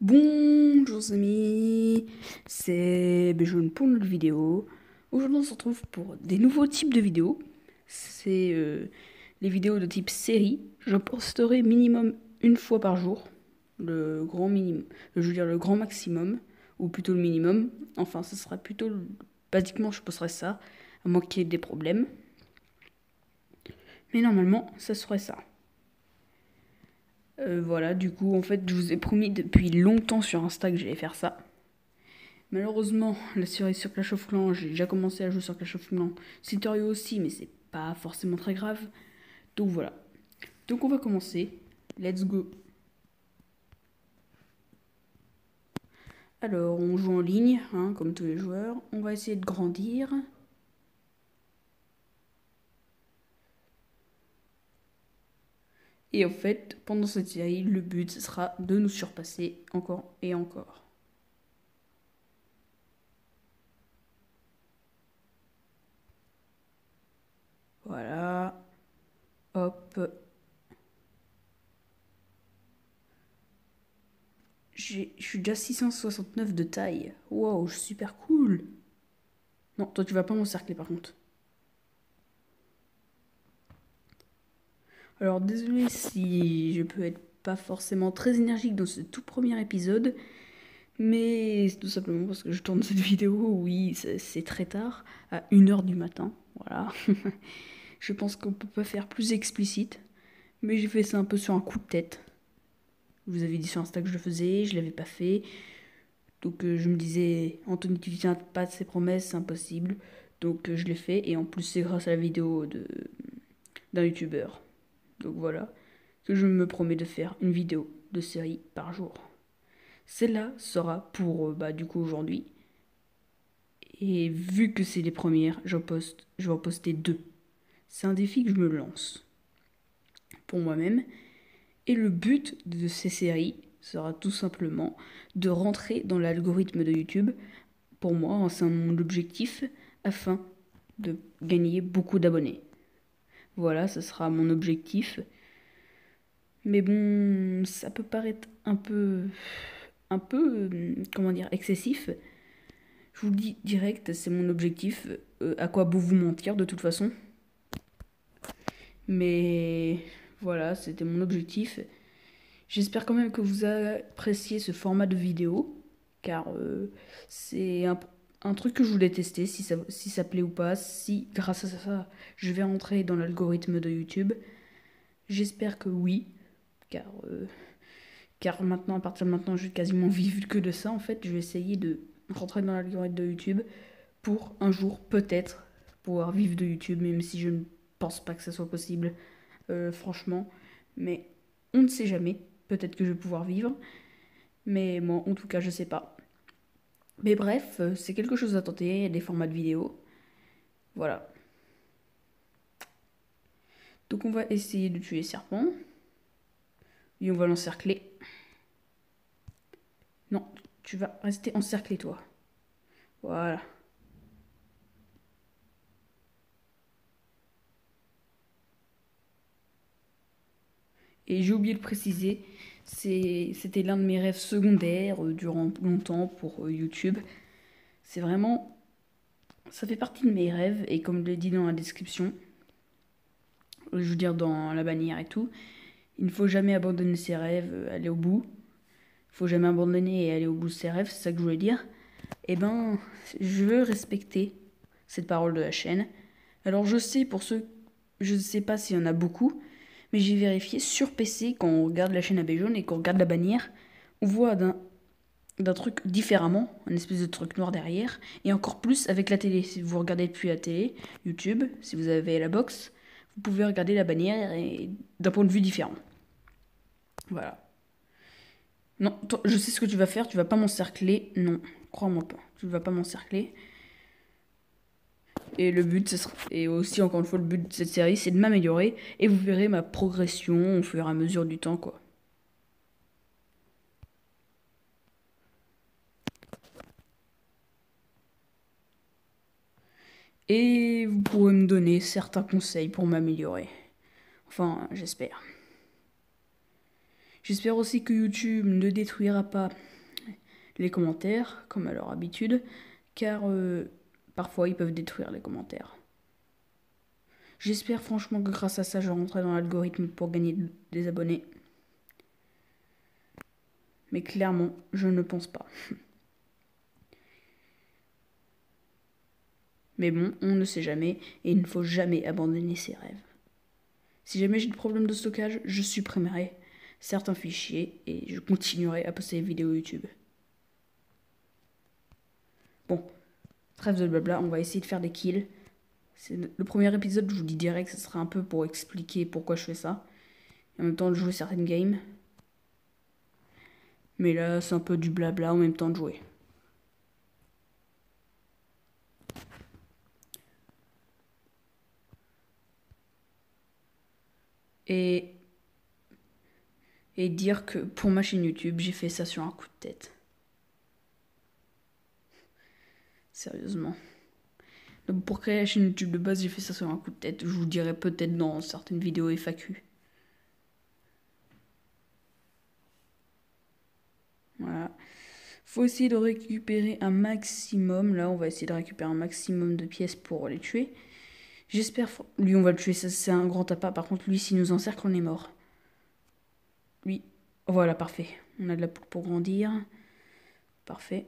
Bonjour amis, c'est Béjaune pour notre vidéo. Aujourd'hui on se retrouve pour des nouveaux types de vidéos. C'est les vidéos de type série. Je posterai minimum une fois par jour. Le grand minimum, je veux dire le grand maximum, ou plutôt le minimum. Enfin ce sera plutôt, basiquement je posterai ça, à moins qu'il y ait des problèmes. Mais normalement ça serait ça. Voilà, du coup, en fait, je vous ai promis depuis longtemps sur Insta que j'allais faire ça. Malheureusement, la série sur Clash of Clans, j'ai déjà commencé à jouer sur Clash of Clans. Siterio aussi, mais c'est pas forcément très grave. Donc voilà. Donc on va commencer. Let's go. Alors, on joue en ligne, hein, comme tous les joueurs. On va essayer de grandir. Et en fait, pendant cette série, le but, ce sera de nous surpasser encore et encore. Voilà. Hop. Je suis déjà 669 de taille. Wow, je suis super cool. Non, toi tu vas pas m'encercler par contre. Alors désolé si je peux être pas forcément très énergique dans ce tout premier épisode, mais c'est tout simplement parce que je tourne cette vidéo, oui, c'est très tard, à 1h du matin, voilà. Je pense qu'on peut pas faire plus explicite, mais j'ai fait ça un peu sur un coup de tête. Je vous avais dit sur Insta que je le faisais, je l'avais pas fait, donc je me disais, Anthony tu tiens pas de ses promesses, c'est impossible, donc je l'ai fait, et en plus c'est grâce à la vidéo d'un youtubeur. Donc voilà, que je me promets de faire une vidéo de série par jour. Celle-là sera pour du coup aujourd'hui. Et vu que c'est les premières, je vais en poster 2. C'est un défi que je me lance pour moi-même. Et le but de ces séries sera tout simplement de rentrer dans l'algorithme de YouTube. Pour moi, c'est mon objectif afin de gagner beaucoup d'abonnés. Voilà, ce sera mon objectif. Mais bon, ça peut paraître comment dire, excessif. Je vous le dis direct, c'est mon objectif. À quoi beau vous mentir de toute façon. Mais voilà, c'était mon objectif. J'espère quand même que vous appréciez ce format de vidéo, car c'est un truc que je voulais tester, si ça plaît ou pas, si grâce à ça, je vais rentrer dans l'algorithme de YouTube. J'espère que oui, car maintenant, à partir de maintenant, je vais quasiment vivre que de ça. En fait, je vais essayer de rentrer dans l'algorithme de YouTube pour un jour, peut-être, pouvoir vivre de YouTube, même si je ne pense pas que ça soit possible, franchement. Mais on ne sait jamais. Peut-être que je vais pouvoir vivre. Mais moi, en tout cas, je sais pas. Mais bref, c'est quelque chose à tenter, des formats de vidéo. Voilà. Donc on va essayer de tuer les serpents. Et on va l'encercler. Non, tu vas rester encerclé, toi. Voilà. Et j'ai oublié de préciser, c'était l'un de mes rêves secondaires durant longtemps pour YouTube. C'est vraiment, ça fait partie de mes rêves et comme je l'ai dit dans la description, je veux dire dans la bannière et tout, il ne faut jamais abandonner ses rêves, aller au bout. Il faut jamais abandonner et aller au bout de ses rêves, c'est ça que je voulais dire. Eh ben, je veux respecter cette parole de la chaîne. Alors je sais pour ceux, je ne sais pas s'il y en a beaucoup, mais j'ai vérifié sur PC quand on regarde la chaîne AB jaune et qu'on regarde la bannière, on voit d'un truc différemment, un espèce de truc noir derrière, et encore plus avec la télé. Si vous regardez depuis la télé, YouTube, si vous avez la box, vous pouvez regarder la bannière et d'un point de vue différent. Voilà. Non, toi, je sais ce que tu vas faire, tu vas pas m'encercler. Non, crois-moi pas, tu vas pas m'encercler. Et le but, et aussi encore une fois, le but de cette série, c'est de m'améliorer. Et vous verrez ma progression au fur et à mesure du temps, quoi. Et vous pourrez me donner certains conseils pour m'améliorer. Enfin, j'espère. J'espère aussi que YouTube ne détruira pas les commentaires, comme à leur habitude, car parfois ils peuvent détruire les commentaires. J'espère franchement que grâce à ça, je rentrerai dans l'algorithme pour gagner des abonnés. Mais clairement, je ne pense pas. Mais bon, on ne sait jamais, et il ne faut jamais abandonner ses rêves. Si jamais j'ai des problèmes de stockage, je supprimerai certains fichiers et je continuerai à poster des vidéos YouTube. Bon, trêve de blabla, on va essayer de faire des kills. C'est le premier épisode, je vous dis direct, ce sera un peu pour expliquer pourquoi je fais ça. Et en même temps de jouer certaines games. Mais là, c'est un peu du blabla en même temps de jouer. Et dire que pour ma chaîne YouTube, j'ai fait ça sur un coup de tête. Sérieusement. Donc pour créer la chaîne YouTube de base, j'ai fait ça sur un coup de tête. Je vous dirai peut-être dans certaines vidéos FAQ. Voilà. Faut essayer de récupérer un maximum. Là, on va essayer de récupérer un maximum de pièces pour les tuer. J'espère... Lui, on va le tuer. Ça, c'est un grand tapas. Par contre, lui, s'il nous encercle, on est mort. Lui. Voilà, parfait. On a de la poudre pour grandir. Parfait.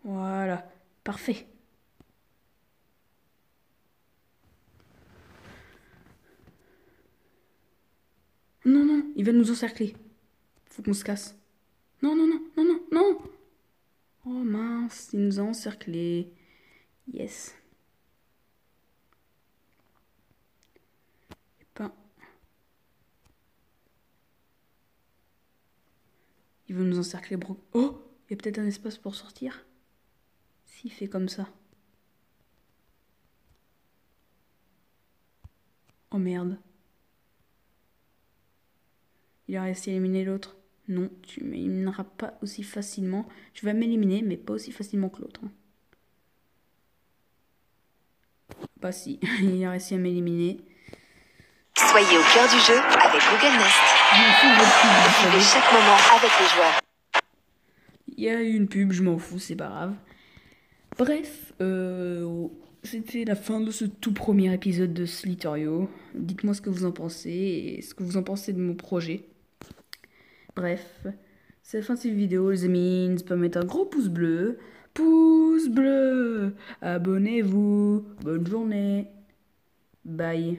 Voilà. Parfait. Non, non, il va nous encercler. Faut qu'on se casse. Non, non, non, non, non, non. Oh mince, il nous a encerclés. Yes. Et pas... Il veut nous encercler, bro. Oh, il y a peut-être un espace pour sortir. S'il fait comme ça. Oh merde. Il a réussi à éliminer l'autre. Non, tu m'élimineras pas aussi facilement. Tu vas m'éliminer, mais pas aussi facilement que l'autre. Bah si, il a réussi à m'éliminer. Soyez au cœur du jeu avec Google Nest. Vivez chaque moment avec les joueurs. Il y a eu une pub, je m'en fous, c'est pas grave. Bref, c'était la fin de ce tout premier épisode de Slither.io. Dites-moi ce que vous en pensez et ce que vous en pensez de mon projet. Bref, c'est la fin de cette vidéo, les amis. N'hésitez pas à mettre un gros pouce bleu. Pouce bleu. Abonnez-vous. Bonne journée. Bye.